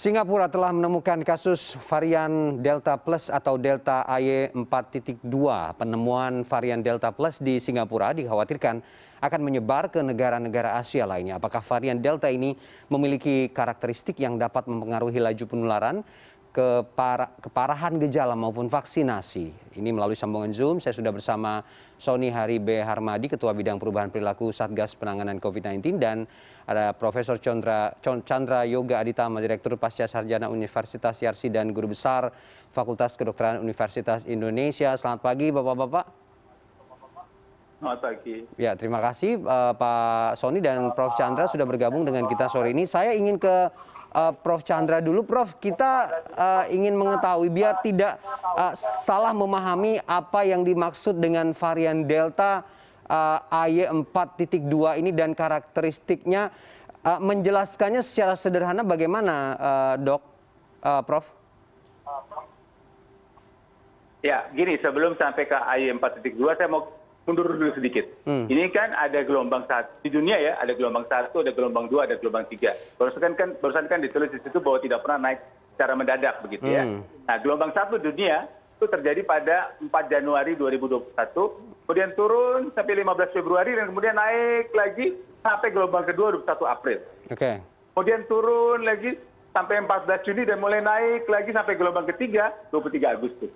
Singapura telah menemukan kasus varian Delta Plus atau Delta AY4.2. Penemuan varian Delta Plus di Singapura dikhawatirkan akan menyebar ke negara-negara Asia lainnya. Apakah varian Delta ini memiliki karakteristik yang dapat mempengaruhi laju penularan, keparahan gejala maupun vaksinasi? Ini melalui sambungan Zoom, saya sudah bersama Sony Hari B. Harmadi, Ketua Bidang Perubahan Perilaku Satgas Penanganan COVID-19, dan ada Profesor Chandra Yoga Aditama, Direktur Pasca Sarjana Universitas Yarsi dan Guru Besar Fakultas Kedokteran Universitas Indonesia. Selamat pagi Bapak-Bapak. Selamat pagi. Ya, terima kasih Pak Sony dan Prof. Chandra sudah bergabung dengan kita sore ini. Saya ingin ke Prof. Chandra dulu. Prof, kita ingin mengetahui biar tidak salah memahami apa yang dimaksud dengan varian Delta AY4.2 ini dan karakteristiknya. Menjelaskannya secara sederhana bagaimana, Dok, Prof? Ya, gini, sebelum sampai ke AY4.2 saya mau mundur dulu sedikit. Ini kan ada gelombang satu di dunia ya, ada gelombang 1, ada gelombang 2, ada gelombang 3. Barusan kan ditulis di situ bahwa tidak pernah naik secara mendadak begitu ya. Nah, gelombang 1 dunia itu terjadi pada 4 Januari 2021, kemudian turun sampai 15 Februari dan kemudian naik lagi sampai gelombang kedua 21 April. Oke. Kemudian turun lagi sampai 14 Juni dan mulai naik lagi sampai gelombang ketiga 23 Agustus.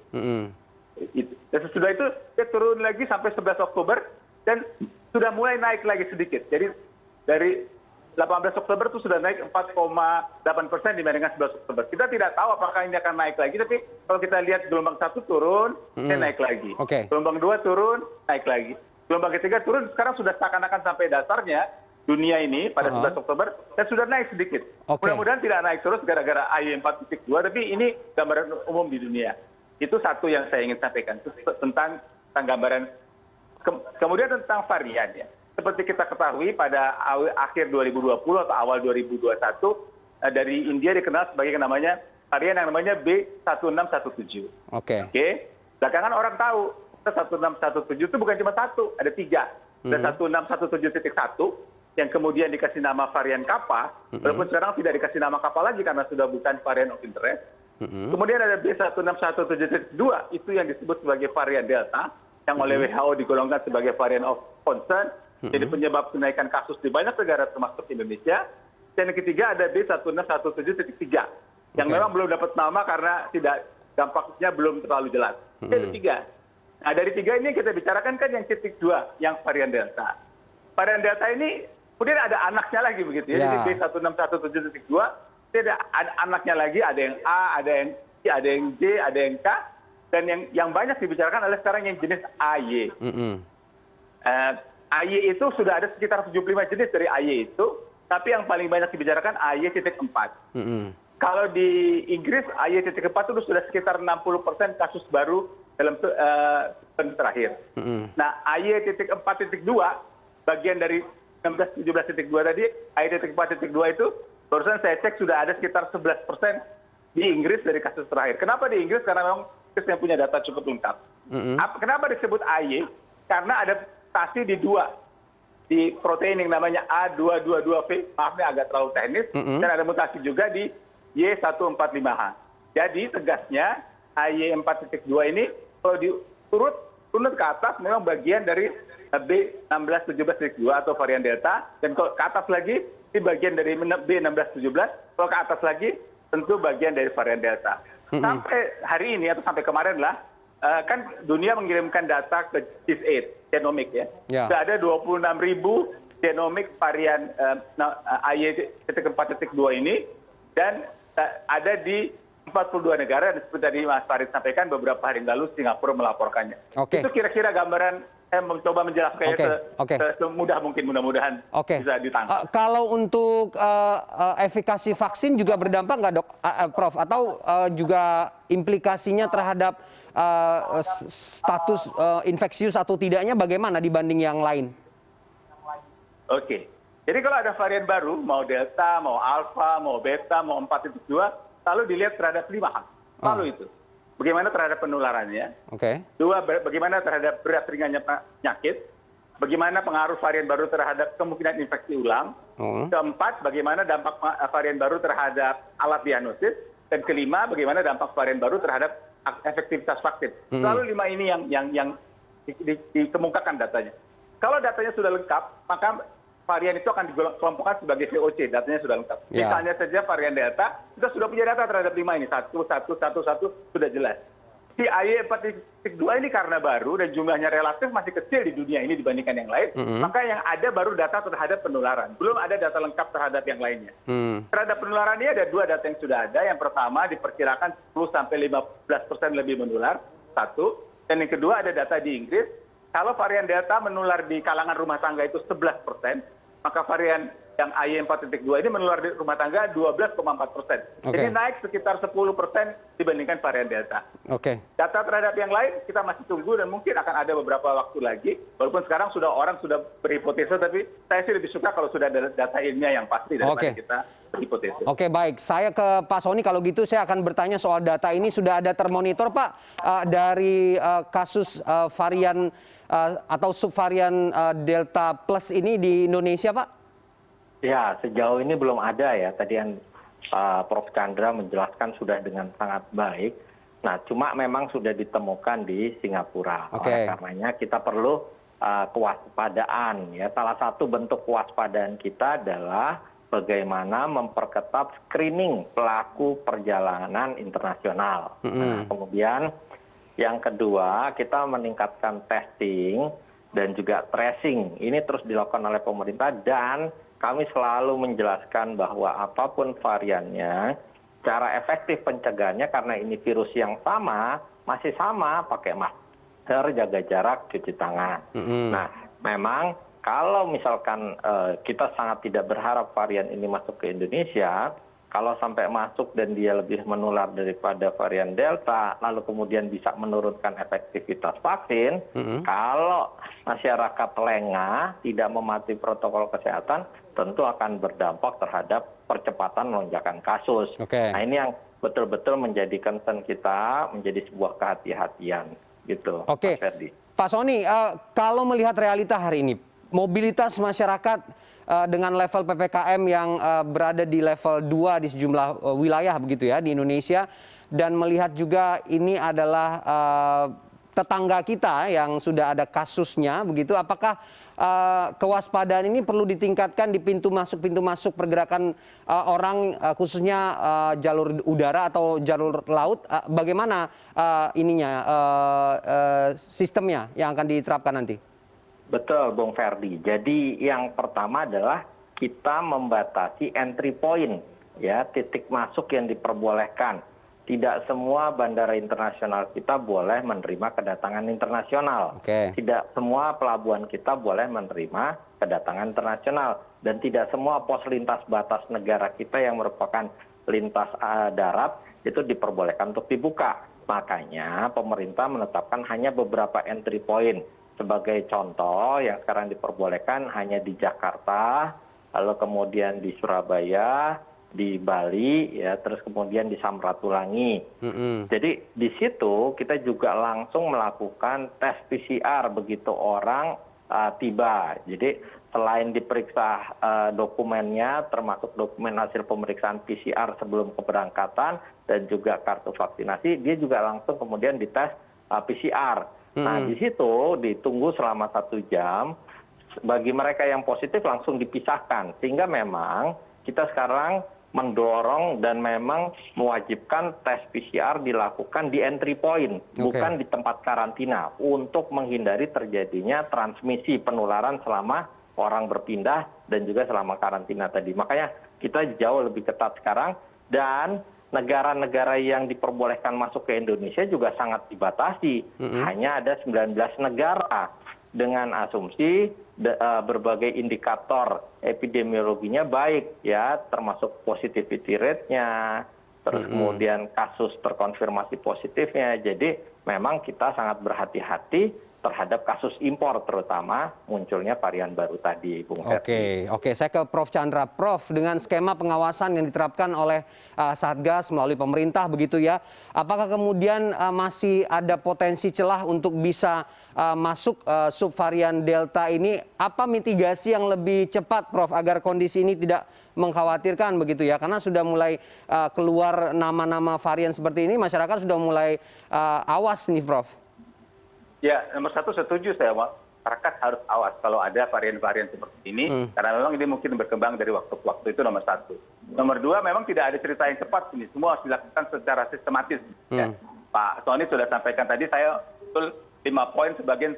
Dan sesudah itu dia turun lagi sampai 11 Oktober dan sudah mulai naik lagi sedikit. Jadi dari 18 Oktober itu sudah naik 4,8% dibandingkan 11 Oktober. Kita tidak tahu apakah ini akan naik lagi, tapi kalau kita lihat gelombang 1 turun, dia naik lagi. Gelombang 2 turun, naik lagi. Gelombang ketiga turun, sekarang sudah seakan-akan sampai dasarnya dunia ini pada 11 Oktober dan sudah naik sedikit. Mudah-mudahan tidak naik terus gara-gara AY4.2, tapi ini gambaran umum di dunia. Itu satu yang saya ingin sampaikan tentang gambaran. Kemudian tentang varian ya. Seperti kita ketahui pada akhir 2020 atau awal 2021 dari India dikenal sebagai namanya varian yang namanya B1617. Oke. Belakangan orang tahu 1617 itu bukan cuma satu, ada 3. Ada 1617.1 yang kemudian dikasih nama varian Kappa, walaupun sekarang tidak dikasih nama Kappa lagi karena sudah bukan varian of interest. Kemudian ada B1617.2, itu yang disebut sebagai varian Delta, yang oleh WHO digolongkan sebagai varian of concern, jadi penyebab kenaikan kasus di banyak negara termasuk Indonesia. Dan yang ketiga ada B1617.3, yang memang belum dapat nama karena tidak dampaknya belum terlalu jelas. Jadi 3. Nah, dari 3 ini kita bicarakan kan yang titik 2, yang varian Delta. Varian Delta ini kemudian ada anaknya lagi begitu ya. Jadi B1617.2 ada anaknya lagi, ada yang A, ada yang C, ada yang J, ada yang K, dan yang banyak dibicarakan adalah sekarang yang jenis AY. AY itu sudah ada sekitar 75 jenis dari AY itu, tapi yang paling banyak dibicarakan AY.4. Kalau di Inggris AY.4 itu sudah sekitar 60% kasus baru dalam terakhir. Nah, AY.4.2 bagian dari 1617.2 tadi, AY.4.2 itu barusan saya cek sudah ada sekitar 11% di Inggris dari kasus terakhir. Kenapa di Inggris? Karena memang Inggris yang punya data cukup lengkap. Kenapa disebut AY? Karena ada mutasi di protein yang namanya A222V, maafnya agak terlalu teknis, dan ada mutasi juga di Y145H. Jadi tegasnya AY4.2 ini kalau diurut ke atas memang bagian dari B1617.2 atau varian Delta, dan kalau ke atas lagi ini bagian dari B1617, kalau ke atas lagi tentu bagian dari varian Delta. Sampai hari ini atau sampai kemarin lah, kan dunia mengirimkan data ke GIS8 genomik ya. Sudah ada 26.000 genomik varian AY.4.2 ini, dan ada di 42 negara, dan seperti tadi Mas Farid sampaikan beberapa hari lalu Singapura melaporkannya. Itu kira-kira gambaran. Saya mencoba menjelaskannya semudah mungkin, mudah-mudahan bisa ditangkap. Kalau untuk efikasi vaksin juga berdampak nggak, Dok, Prof? Atau juga implikasinya terhadap status infeksius atau tidaknya bagaimana dibanding yang lain? Oke. Jadi kalau ada varian baru, mau Delta, mau Alpha, mau Beta, mau 4.2, lalu dilihat terhadap 5 hal. Lalu itu. Bagaimana terhadap penularannya, 2, bagaimana terhadap berat ringannya penyakit, bagaimana pengaruh varian baru terhadap kemungkinan infeksi ulang, Keempat, bagaimana dampak varian baru terhadap alat diagnosis. Dan kelima, bagaimana dampak varian baru terhadap efektivitas vaksin. Selalu 5 ini yang dikemukakan datanya. Kalau datanya sudah lengkap, maka varian itu akan dikelompokkan sebagai VOC, datanya sudah lengkap. Misalnya saja varian Delta, kita sudah punya data terhadap 5 ini, 1, 1, 1, 1, sudah jelas. Si AY4.2 ini karena baru dan jumlahnya relatif masih kecil di dunia ini dibandingkan yang lain, maka yang ada baru data terhadap penularan. Belum ada data lengkap terhadap yang lainnya. Terhadap penularan ini ada 2 data yang sudah ada. Yang pertama diperkirakan 10-15% lebih menular, 1. Dan yang kedua ada data di Inggris, kalau varian Delta menular di kalangan rumah tangga itu 11%, maka varian yang AY4.2 ini menular di rumah tangga 12,4%. Jadi naik sekitar 10% dibandingkan varian Delta. Data terhadap yang lain kita masih tunggu dan mungkin akan ada beberapa waktu lagi. Walaupun sekarang orang sudah berhipotesa, tapi saya sih lebih suka kalau sudah ada data ilmiah yang pasti daripada kita berhipotesa. Oke, baik. Saya ke Pak Sony, kalau gitu saya akan bertanya soal data ini. Sudah ada termonitor, Pak, dari kasus varian atau subvarian Delta Plus ini di Indonesia, Pak? Ya, sejauh ini belum ada ya. Tadi yang Prof. Chandra menjelaskan sudah dengan sangat baik. Nah, cuma memang sudah ditemukan di Singapura. Oleh karenanya kita perlu kewaspadaan. Ya, salah satu bentuk kewaspadaan kita adalah bagaimana memperketat screening pelaku perjalanan internasional. Nah, kemudian yang kedua, kita meningkatkan testing dan juga tracing. Ini terus dilakukan oleh pemerintah dan kami selalu menjelaskan bahwa apapun variannya, cara efektif pencegahannya karena ini virus yang sama, masih sama, pakai masker, jaga jarak, cuci tangan. Nah, memang kalau misalkan kita sangat tidak berharap varian ini masuk ke Indonesia, kalau sampai masuk dan dia lebih menular daripada varian Delta, lalu kemudian bisa menurunkan efektivitas vaksin, kalau masyarakat lengah, tidak mematuhi protokol kesehatan, tentu akan berdampak terhadap percepatan lonjakan kasus. Nah, ini yang betul-betul menjadi concern kita, menjadi sebuah kehati-hatian. Gitu, Pak Ferdi. Pak Sony, kalau melihat realita hari ini, mobilitas masyarakat dengan level PPKM yang berada di level 2 di sejumlah wilayah begitu ya di Indonesia, dan melihat juga ini adalah tetangga kita yang sudah ada kasusnya begitu, apakah kewaspadaan ini perlu ditingkatkan di pintu masuk pergerakan orang, khususnya jalur udara atau jalur laut? Bagaimana sistemnya yang akan diterapkan nanti? Betul, Bung Ferdi. Jadi yang pertama adalah kita membatasi entry point, ya, titik masuk yang diperbolehkan. Tidak semua bandara internasional kita boleh menerima kedatangan internasional. Tidak semua pelabuhan kita boleh menerima kedatangan internasional. Dan tidak semua pos lintas batas negara kita yang merupakan lintas darat itu diperbolehkan untuk dibuka. Makanya pemerintah menetapkan hanya beberapa entry point. Sebagai contoh, yang sekarang diperbolehkan hanya di Jakarta, lalu kemudian di Surabaya, di Bali, ya, terus kemudian di Samratulangi. Jadi di situ kita juga langsung melakukan tes PCR begitu orang tiba. Jadi selain diperiksa dokumennya, termasuk dokumen hasil pemeriksaan PCR sebelum keberangkatan dan juga kartu vaksinasi, dia juga langsung kemudian dites PCR. Nah, di situ ditunggu selama 1 jam. Bagi mereka yang positif langsung dipisahkan. Sehingga memang kita sekarang mendorong dan memang mewajibkan tes PCR dilakukan di entry point, bukan di tempat karantina, untuk menghindari terjadinya transmisi penularan selama orang berpindah dan juga selama karantina tadi. Makanya kita jauh lebih ketat sekarang, dan negara-negara yang diperbolehkan masuk ke Indonesia juga sangat dibatasi. Hanya ada 19 negara dengan asumsi berbagai indikator epidemiologinya baik, ya, termasuk positivity rate-nya, terus kemudian kasus terkonfirmasi positifnya. Jadi memang kita sangat berhati-hati terhadap kasus impor terutama munculnya varian baru tadi, Bung Ferdi. Oke, saya ke Prof. Chandra. Prof, dengan skema pengawasan yang diterapkan oleh Satgas melalui pemerintah begitu ya, apakah kemudian masih ada potensi celah untuk bisa masuk subvarian Delta ini? Apa mitigasi yang lebih cepat, Prof, agar kondisi ini tidak mengkhawatirkan begitu ya? Karena sudah mulai keluar nama-nama varian seperti ini, masyarakat sudah mulai awas nih, Prof. Ya, nomor satu setuju saya, masyarakat harus awas kalau ada varian-varian seperti ini, karena memang ini mungkin berkembang dari waktu ke waktu, itu nomor satu. Nomor dua, memang tidak ada cerita yang cepat ini, semua harus dilakukan secara sistematis. Ya. Pak Tony sudah sampaikan tadi, saya betul 5 poin sebagian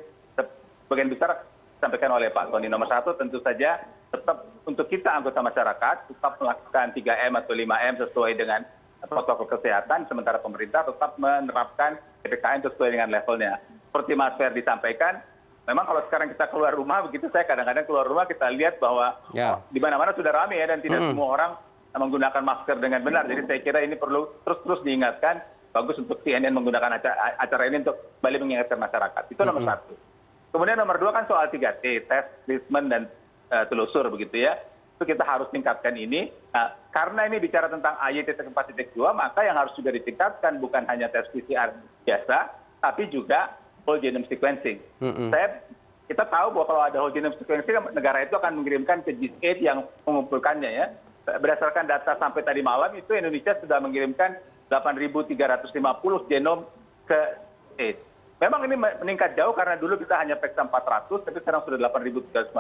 besar disampaikan oleh Pak Tony. Nomor satu, tentu saja tetap untuk kita anggota masyarakat, tetap melakukan 3M atau 5M sesuai dengan protokol kesehatan, sementara pemerintah tetap menerapkan PPKM sesuai dengan levelnya. Seperti Mas Ferdi disampaikan, memang kalau sekarang kita keluar rumah, begitu saya kadang-kadang keluar rumah kita lihat bahwa di mana-mana sudah ramai ya, dan tidak semua orang menggunakan masker dengan benar. Jadi saya kira ini perlu terus diingatkan, bagus untuk CNN menggunakan acara ini untuk kembali mengingatkan masyarakat. Itu nomor satu. Kemudian nomor dua kan soal 3T, tes, treatment, dan telusur begitu ya. Itu kita harus tingkatkan ini. Nah, karena ini bicara tentang AY.4.2, maka yang harus juga ditingkatkan bukan hanya tes PCR biasa, tapi juga whole genome sequencing. Kita tahu bahwa kalau ada whole genome sequencing, negara itu akan mengirimkan ke GIS-8 yang mengumpulkannya ya. Berdasarkan data sampai tadi malam itu Indonesia sudah mengirimkan 8.350 genom ke GIS. Memang ini meningkat jauh karena dulu kita hanya periksa 400, tapi sekarang sudah 8.350.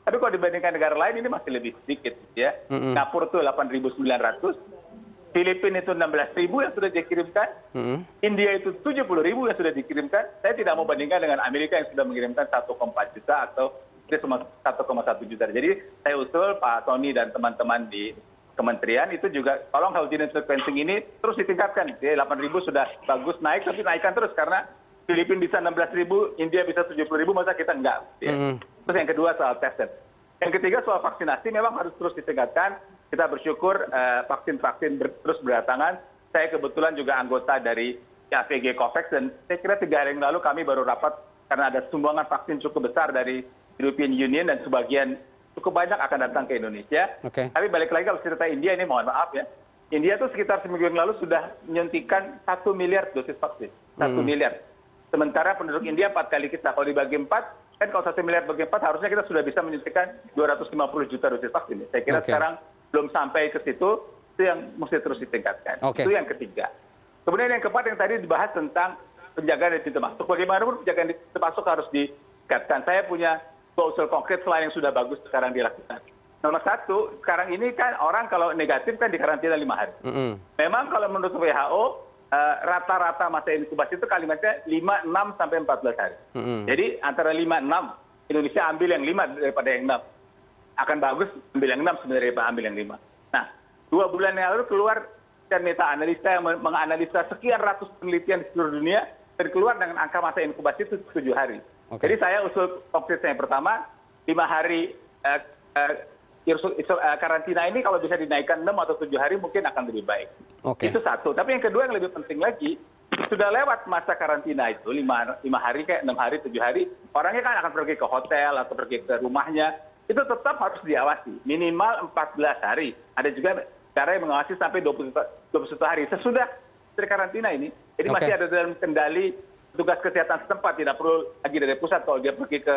Tapi kalau dibandingkan negara lain ini masih lebih sedikit ya. Singapura itu 8.900. Filipina itu 16.000 yang sudah dikirimkan, India itu 70.000 yang sudah dikirimkan. Saya tidak mau bandingkan dengan Amerika yang sudah mengirimkan 1,4 juta atau 1,1 juta. Jadi saya usul Pak Tony dan teman-teman di kementerian itu juga tolong whole genome sequencing ini terus ditingkatkan. 8.000 sudah bagus naik, tapi naikkan terus karena Filipina bisa 16.000, India bisa 70.000, masa kita enggak. Ya. Terus yang kedua soal testing. Yang ketiga soal vaksinasi memang harus terus ditingkatkan. Kita bersyukur vaksin-vaksin terus berdatangan. Saya kebetulan juga anggota dari AVG COVAX, dan saya kira 3 hari yang lalu kami baru rapat karena ada sumbangan vaksin cukup besar dari European Union dan sebagian cukup banyak akan datang ke Indonesia. Tapi balik lagi kalau cerita India ini, mohon maaf ya. India itu sekitar seminggu yang lalu sudah menyuntikkan 1 miliar dosis vaksin. 1 miliar. Sementara penduduk India 4 kali kita. Kalau dibagi 4, kan kalau 1 miliar bagi 4 harusnya kita sudah bisa menyuntikkan 250 juta dosis vaksin. Saya kira sekarang belum sampai ke situ, itu yang mesti terus ditingkatkan. Itu yang ketiga. Kemudian yang keempat yang tadi dibahas tentang penjagaan dari pintu masuk. Bagaimanapun penjagaan di pintu masuk harus ditingkatkan. Saya punya 2 usul konkret selain yang sudah bagus sekarang dilakukan. Nomor satu, sekarang ini kan orang kalau negatif kan dikarantina 5 hari. Memang kalau menurut WHO, rata-rata masa inkubasi itu kalimatnya 5, 6, sampai 14 hari. Jadi antara 5, 6, Indonesia ambil yang 5 daripada yang 6. Akan bagus ambil yang 6 sebenarnya Pak, ambil yang 5. Nah, 2 bulan yang lalu keluar dan meta-analisa yang menganalisa sekian ratus penelitian di seluruh dunia dan keluar dengan angka masa inkubasi itu 7 hari. Jadi saya usul konkretnya yang pertama, 5 hari karantina ini kalau bisa dinaikkan 6 atau 7 hari mungkin akan lebih baik. Itu satu. Tapi yang kedua yang lebih penting lagi, sudah lewat masa karantina itu 5 hari kayak 6 hari, 7 hari, orangnya kan akan pergi ke hotel atau pergi ke rumahnya. Itu tetap harus diawasi, minimal 14 hari. Ada juga cara yang mengawasi sampai 21 hari sesudah dari karantina ini. Jadi masih ada dalam kendali tugas kesehatan setempat, tidak perlu lagi dari pusat. Kalau dia pergi ke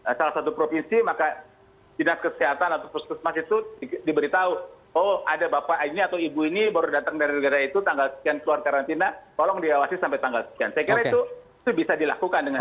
salah satu provinsi, maka dinas kesehatan atau puskesmas itu diberitahu, oh ada bapak ini atau ibu ini baru datang dari negara itu, tanggal sekian keluar karantina, tolong diawasi sampai tanggal sekian. Saya kira itu bisa dilakukan dengan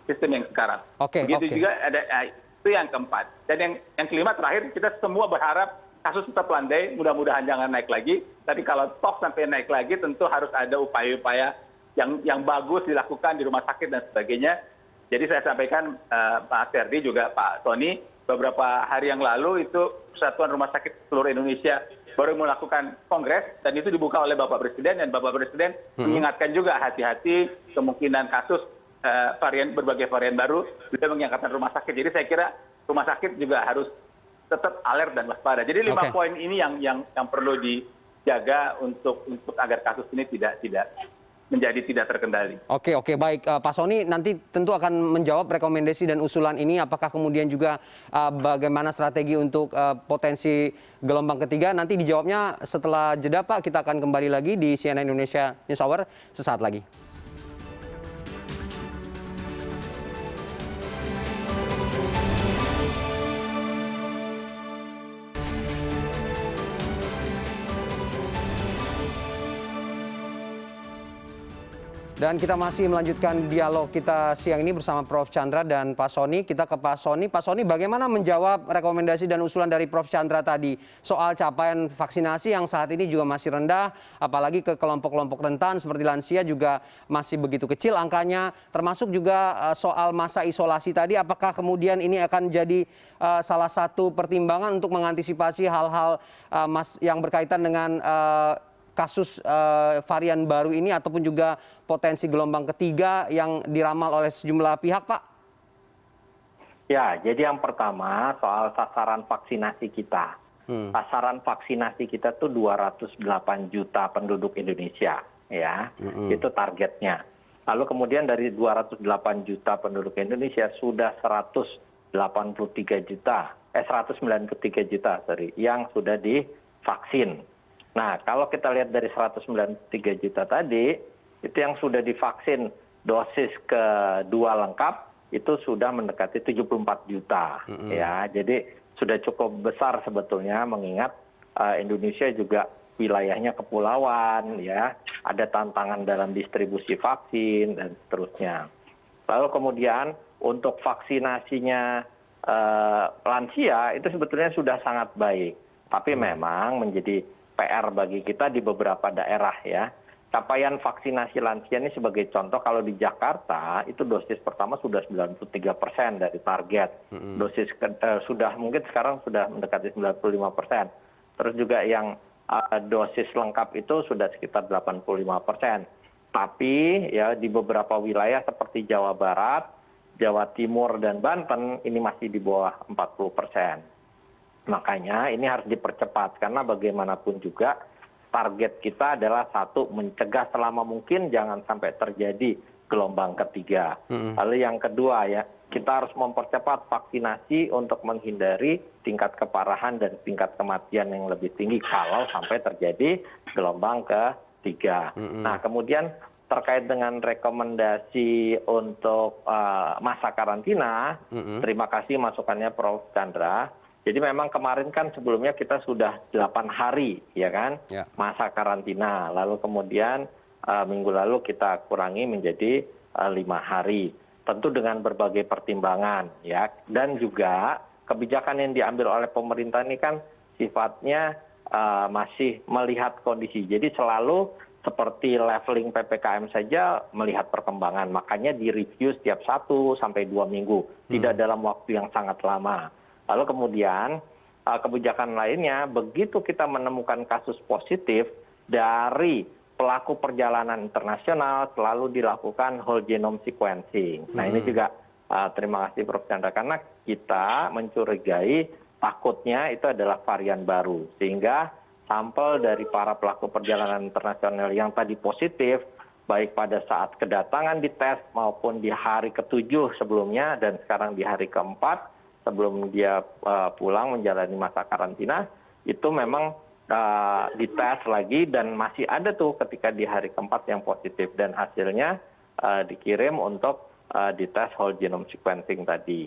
sistem yang sekarang. Begitu juga ada itu yang keempat. Dan yang kelima terakhir, kita semua berharap kasus tetap landai, mudah-mudahan jangan naik lagi. Tapi kalau toh sampai naik lagi, tentu harus ada upaya-upaya yang bagus dilakukan di rumah sakit dan sebagainya. Jadi saya sampaikan Pak Ferdi juga Pak Tony, beberapa hari yang lalu itu Persatuan Rumah Sakit seluruh Indonesia baru melakukan kongres, dan itu dibuka oleh Bapak Presiden, dan Bapak Presiden mengingatkan juga hati-hati kemungkinan kasus berbagai varian baru, sudah mengingatkan rumah sakit. Jadi saya kira rumah sakit juga harus tetap alert dan waspada. Jadi 5 poin ini yang perlu dijaga untuk agar kasus ini tidak menjadi tidak terkendali. Oke, oke, baik. Pak Soni nanti tentu akan menjawab rekomendasi dan usulan ini. Apakah kemudian juga bagaimana strategi untuk potensi gelombang ketiga? Nanti dijawabnya setelah jeda, Pak. Kita akan kembali lagi di CNN Indonesia News Hour sesaat lagi. Dan kita masih melanjutkan dialog kita siang ini bersama Prof. Chandra dan Pak Soni. Kita ke Pak Soni. Pak Soni, bagaimana menjawab rekomendasi dan usulan dari Prof. Chandra tadi soal capaian vaksinasi yang saat ini juga masih rendah, apalagi ke kelompok-kelompok rentan seperti lansia juga masih begitu kecil angkanya, termasuk juga soal masa isolasi tadi. Apakah kemudian ini akan jadi salah satu pertimbangan untuk mengantisipasi hal-hal yang berkaitan dengan kasus varian baru ini ataupun juga potensi gelombang ketiga yang diramal oleh sejumlah pihak, Pak? Ya, jadi yang pertama soal sasaran vaksinasi kita. Sasaran vaksinasi kita tuh 208 juta penduduk Indonesia, ya. Itu targetnya. Lalu kemudian dari 208 juta penduduk Indonesia sudah 193 juta, 193 juta, yang sudah divaksin. Nah, kalau kita lihat dari 193 juta tadi, itu yang sudah divaksin dosis kedua lengkap, itu sudah mendekati 74 juta. Ya, jadi sudah cukup besar sebetulnya mengingat Indonesia juga wilayahnya kepulauan, ya, ada tantangan dalam distribusi vaksin, dan seterusnya. Lalu kemudian untuk vaksinasinya lansia, itu sebetulnya sudah sangat baik. Tapi memang menjadi PR bagi kita di beberapa daerah, ya. Capaian vaksinasi lansia ini sebagai contoh, kalau di Jakarta itu dosis pertama sudah 93% dari target. Dosis sudah mungkin sekarang sudah mendekati 95%. Terus juga yang dosis lengkap itu sudah sekitar 85%. Tapi ya di beberapa wilayah seperti Jawa Barat, Jawa Timur dan Banten ini masih di bawah 40%. Makanya ini harus dipercepat karena bagaimanapun juga target kita adalah satu, mencegah selama mungkin jangan sampai terjadi gelombang ketiga. Lalu yang kedua, ya, kita harus mempercepat vaksinasi untuk menghindari tingkat keparahan dan tingkat kematian yang lebih tinggi kalau sampai terjadi gelombang ketiga. Nah, kemudian terkait dengan rekomendasi untuk masa karantina, terima kasih masukannya Prof. Chandra. Jadi memang kemarin kan sebelumnya kita sudah 8 hari, ya kan, masa karantina. Lalu kemudian minggu lalu kita kurangi menjadi 5 hari. Tentu dengan berbagai pertimbangan, ya. Dan juga kebijakan yang diambil oleh pemerintah ini kan sifatnya masih melihat kondisi. Jadi selalu seperti leveling PPKM saja melihat perkembangan. Makanya direview setiap 1 sampai 2 minggu. Tidak dalam waktu yang sangat lama. Lalu kemudian kebijakan lainnya, begitu kita menemukan kasus positif dari pelaku perjalanan internasional selalu dilakukan whole genome sequencing. Nah ini juga terima kasih Prof. Chandra, karena kita mencurigai takutnya itu adalah varian baru. Sehingga sampel dari para pelaku perjalanan internasional yang tadi positif, baik pada saat kedatangan dites maupun di hari ke-7 sebelumnya dan sekarang di hari ke-4, sebelum dia pulang menjalani masa karantina, itu memang dites lagi dan masih ada tuh ketika di hari ke-4 yang positif dan hasilnya dikirim untuk dites whole genome sequencing tadi.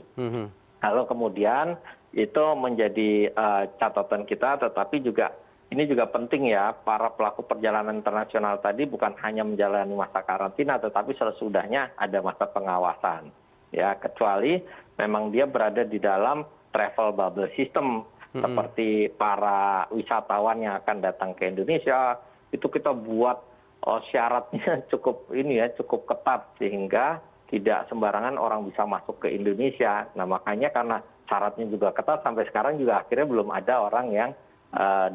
Lalu kemudian itu menjadi catatan kita, tetapi juga ini juga penting ya, para pelaku perjalanan internasional tadi bukan hanya menjalani masa karantina, tetapi sesudahnya ada masa pengawasan. Ya, kecuali memang dia berada di dalam travel bubble system, seperti para wisatawan yang akan datang ke Indonesia, itu kita buat syaratnya cukup ketat sehingga tidak sembarangan orang bisa masuk ke Indonesia. Nah, makanya karena syaratnya juga ketat, sampai sekarang juga akhirnya belum ada orang yang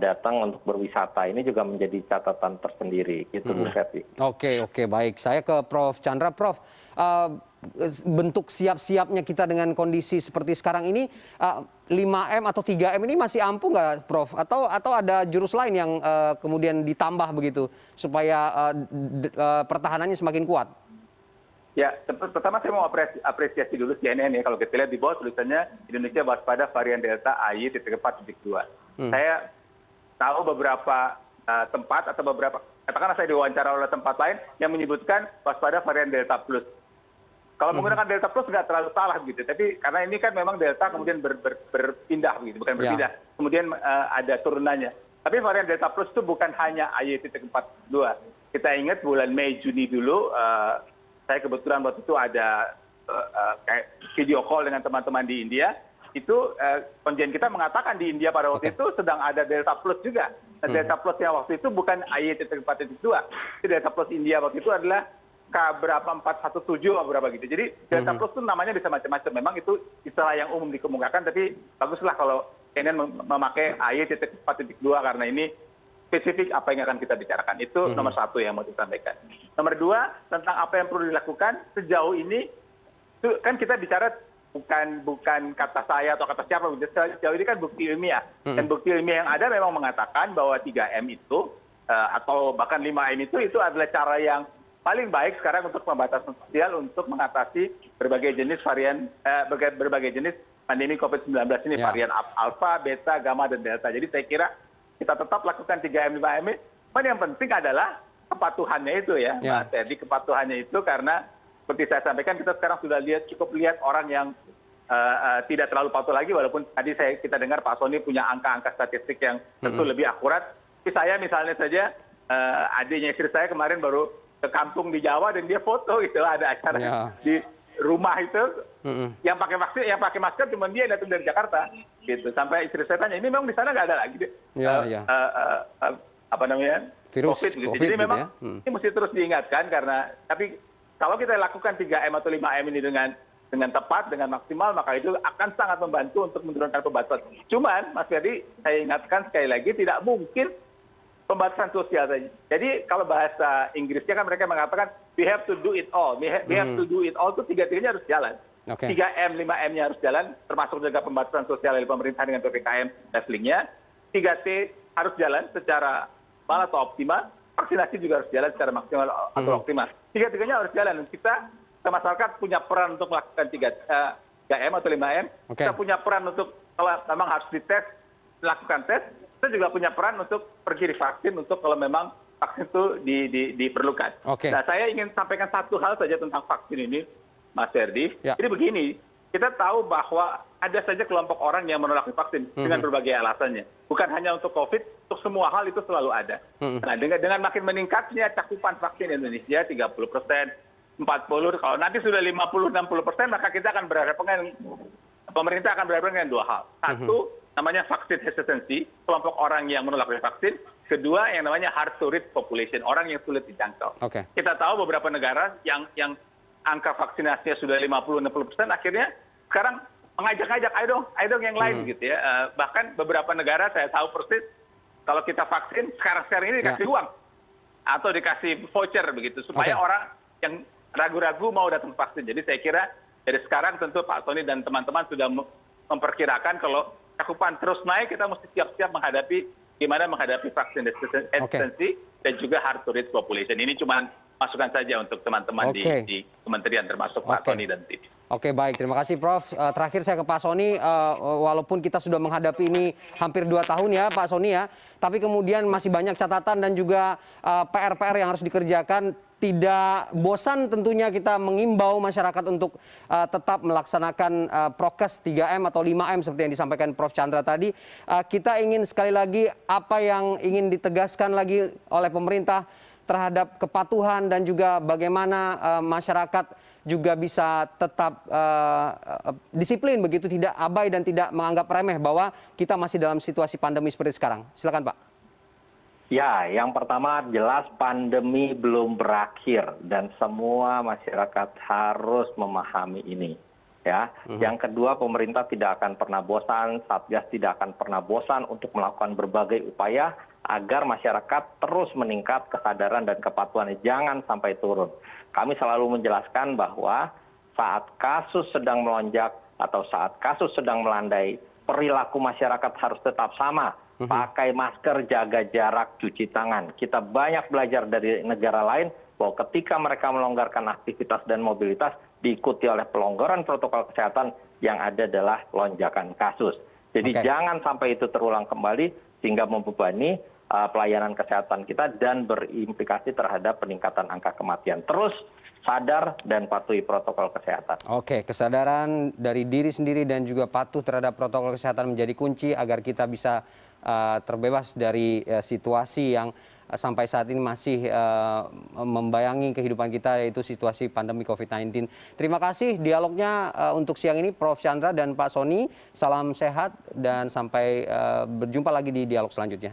datang untuk berwisata. Ini juga menjadi catatan tersendiri, itu Bu Ferdi. Oke, baik. Saya ke Prof. Chandra. Prof, bentuk siap-siapnya kita dengan kondisi seperti sekarang ini, 5M atau 3M ini masih ampuh nggak, Prof? Atau ada jurus lain yang kemudian ditambah begitu supaya pertahanannya semakin kuat? Ya, pertama saya mau apresiasi dulu CNN ya. Kalau kita lihat di bawah tulisannya Indonesia waspada varian Delta AY.4.2. Saya tahu beberapa tempat atau beberapa, katakanlah saya diwawancara oleh tempat lain yang menyebutkan waspada varian Delta Plus. Kalau menggunakan Delta Plus nggak terlalu salah gitu, tapi karena ini kan memang Delta kemudian berpindah begitu, bukan berpindah, kemudian ada turunannya. Tapi varian Delta Plus itu bukan hanya AY.4.2. Kita ingat bulan Mei Juni dulu, saya kebetulan waktu itu ada kayak video call dengan teman-teman di India. Itu konjen kita mengatakan di India pada waktu itu sedang ada Delta Plus juga. Nah, Delta Plus yang waktu itu bukan AY.4.2. Delta Plus India waktu itu adalah K berapa 417 atau berapa gitu. Jadi Delta Plus itu namanya bisa macam-macam. Memang itu istilah yang umum dikemukakan, tapi baguslah kalau CNN memakai AY.4.2 karena ini spesifik apa yang akan kita bicarakan. Itu nomor satu yang mau disampaikan. Nomor dua, tentang apa yang perlu dilakukan sejauh ini, itu kan kita bicara bukan kata saya atau kata siapa, sejauh ini kan bukti ilmiah. Dan bukti ilmiah yang ada memang mengatakan bahwa 3M itu, atau bahkan 5M itu adalah cara yang paling baik sekarang untuk pembatasan sosial untuk mengatasi berbagai jenis varian, berbagai jenis pandemi COVID-19 ini, varian alfa, beta, gamma, dan delta. Jadi saya kira kita tetap lakukan 3M, 5M. Cuman yang penting adalah kepatuhannya itu ya, Mas Ferdi, kepatuhannya itu karena seperti saya sampaikan kita sekarang sudah cukup lihat orang yang tidak terlalu patuh lagi, walaupun tadi kita dengar Pak Soni punya angka-angka statistik yang tentu lebih akurat. Tapi saya misalnya saja, adiknya istri saya kemarin baru ke kampung di Jawa dan dia foto gitu, ada acara di rumah itu yang pakai vaksin, yang pakai masker cuma dia datang dari Jakarta gitu. Sampai istri saya tanya, ini memang di sana nggak ada lagi apa namanya virus COVID gitu. Jadi gitu memang ini mesti terus diingatkan karena tapi kalau kita lakukan 3M atau 5M ini dengan tepat, dengan maksimal, maka itu akan sangat membantu untuk menurunkan pembatasan. Cuman, Mas Ferdi, saya ingatkan sekali lagi, tidak mungkin pembatasan sosial saja. Jadi kalau bahasa Inggrisnya kan mereka mengatakan, we have to do it all. We have to do it all itu tiga-tiganya harus jalan. 3M, 5M-nya harus jalan, termasuk juga pembatasan sosial dari pemerintah dengan PPKM levelingnya. 3T harus jalan secara maksimal atau optimal. Vaksinasi juga harus jalan secara maksimal atau optimal. Tiga-tiganya harus jalan. Kita masyarakat punya peran untuk melakukan 3M atau 5M. Kita punya peran untuk kalau memang harus dites, melakukan tes. Kita juga punya peran untuk pergi divaksin untuk kalau memang vaksin itu diperlukan. Nah, saya ingin sampaikan satu hal saja tentang vaksin ini, Mas Ferdi. Jadi begini, kita tahu bahwa ada saja kelompok orang yang menolak vaksin dengan berbagai alasannya. Bukan hanya untuk COVID, untuk semua hal itu selalu ada. Nah, dengan makin meningkatnya cakupan vaksin Indonesia 30%, 40%, kalau nanti sudah 50-60%, maka kita akan berhadapan dengan pemerintah akan berhadapan dengan dua hal. Satu, namanya vaksin hesitancy, kelompok orang yang menolak vaksin. Kedua, yang namanya hard to reach population, orang yang sulit dijangkau. Kita tahu beberapa negara yang angka vaksinasinya sudah 50-60%, akhirnya sekarang mengajak-ajak, ayo dong yang lain gitu ya. Bahkan beberapa negara saya tahu persis, kalau kita vaksin, sekarang ini dikasih uang. Atau dikasih voucher begitu, supaya orang yang ragu-ragu mau datang vaksin. Jadi saya kira dari sekarang tentu Pak Soni dan teman-teman sudah memperkirakan kalau cakupan terus naik, kita mesti siap-siap gimana menghadapi vaksin hesitancy dan juga hard to reach population. Ini cuma masukan saja untuk teman-teman di kementerian termasuk Pak Soni dan tim. Oke, baik. Terima kasih, Prof. Terakhir saya ke Pak Soni, walaupun kita sudah menghadapi ini hampir 2 tahun ya, Pak Soni ya, tapi kemudian masih banyak catatan dan juga PR-PR yang harus dikerjakan. Tidak bosan tentunya kita mengimbau masyarakat untuk tetap melaksanakan prokes 3M atau 5M seperti yang disampaikan Prof. Chandra tadi. Kita ingin sekali lagi apa yang ingin ditegaskan lagi oleh pemerintah terhadap kepatuhan dan juga bagaimana masyarakat juga bisa tetap disiplin begitu, tidak abai dan tidak menganggap remeh bahwa kita masih dalam situasi pandemi seperti sekarang. Silakan, Pak. Ya, yang pertama jelas pandemi belum berakhir dan semua masyarakat harus memahami ini. Ya, yang kedua pemerintah tidak akan pernah bosan, Satgas tidak akan pernah bosan untuk melakukan berbagai upaya agar masyarakat terus meningkat kesadaran dan kepatuhannya, jangan sampai turun. Kami selalu menjelaskan bahwa saat kasus sedang melonjak atau saat kasus sedang melandai, perilaku masyarakat harus tetap sama. Pakai masker, jaga jarak, cuci tangan. Kita banyak belajar dari negara lain bahwa ketika mereka melonggarkan aktivitas dan mobilitas, diikuti oleh pelonggaran protokol kesehatan, yang ada adalah lonjakan kasus. Jadi jangan sampai itu terulang kembali sehingga membebani pelayanan kesehatan kita dan berimplikasi terhadap peningkatan angka kematian. Terus sadar dan patuhi protokol kesehatan. Oke, kesadaran dari diri sendiri dan juga patuh terhadap protokol kesehatan menjadi kunci agar kita bisa terbebas dari situasi yang sampai saat ini masih membayangi kehidupan kita, yaitu situasi pandemi COVID-19. Terima kasih dialognya untuk siang ini Prof. Chandra dan Pak Soni. Salam sehat dan sampai berjumpa lagi di dialog selanjutnya.